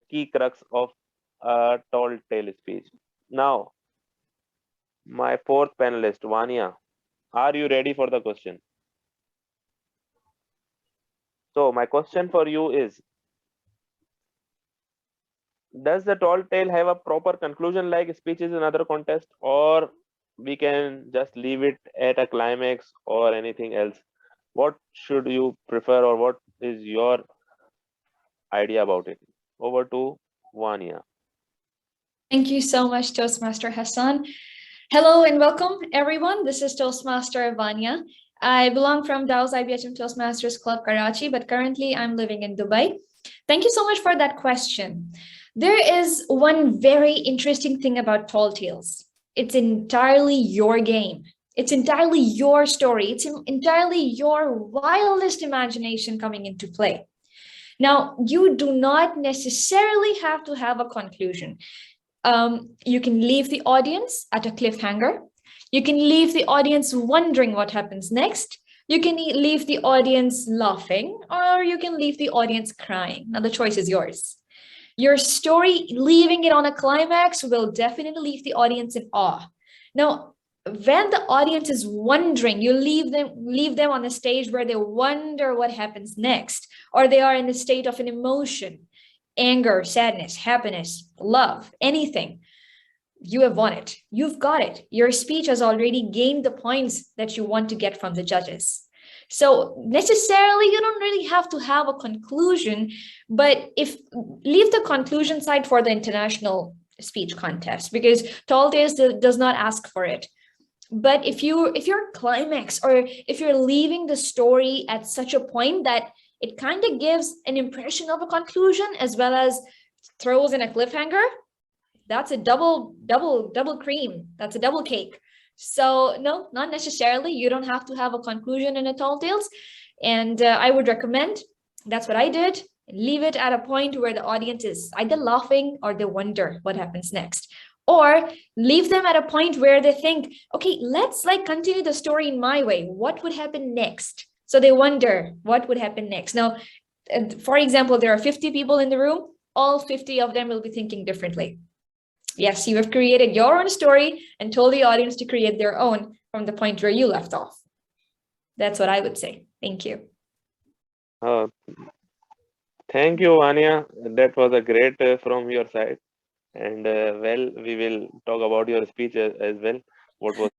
key crux of a tall tale speech. Now, my fourth panelist, Vania, are you ready for the question? So, my question for you is, does the tall tale have a proper conclusion like speeches in other contest, or we can just leave it at a climax or anything else? What should you prefer, or what is your idea about it? Over to Vania. Thank you so much, Toastmaster Hassan. Hello and welcome, everyone. This is Toastmaster Vania. I belong from Dow's IBHM Toastmasters Club, Karachi, but currently I'm living in Dubai. Thank you so much for that question. There is one very interesting thing about tall tales. It's entirely your game. It's entirely your story. It's entirely your wildest imagination coming into play. Now, you do not necessarily have to have a conclusion. You can leave the audience at a cliffhanger. You can leave the audience wondering what happens next. You can leave the audience laughing, or you can leave the audience crying. Now, the choice is yours. Your story, leaving it on a climax, will definitely leave the audience in awe. Now, when the audience is wondering, you leave them on a stage where they wonder what happens next, or they are in a state of an emotion, anger, sadness, happiness, love, anything. You have won it. You've got it. Your speech has already gained the points that you want to get from the judges. So necessarily, you don't really have to have a conclusion, but leave the conclusion side for the international speech contest, because Tall Tales does not ask for it. But if you're climax, or if you're leaving the story at such a point that it kind of gives an impression of a conclusion as well as throws in a cliffhanger, that's a double cream. That's a double cake. So no, not necessarily. You don't have to have a conclusion in a Tall Tales. And I would recommend, that's what I did, leave it at a point where the audience is either laughing or they wonder what happens next. Or leave them at a point where they think, okay, let's continue the story in my way. What would happen next? So they wonder what would happen next. Now, for example, there are 50 people in the room. All 50 of them will be thinking differently. Yes, you have created your own story and told the audience to create their own from the point where you left off. That's what I would say. Thank you. Thank you, Vania. That was a great from your side. And well, we will talk about your speech as well. What was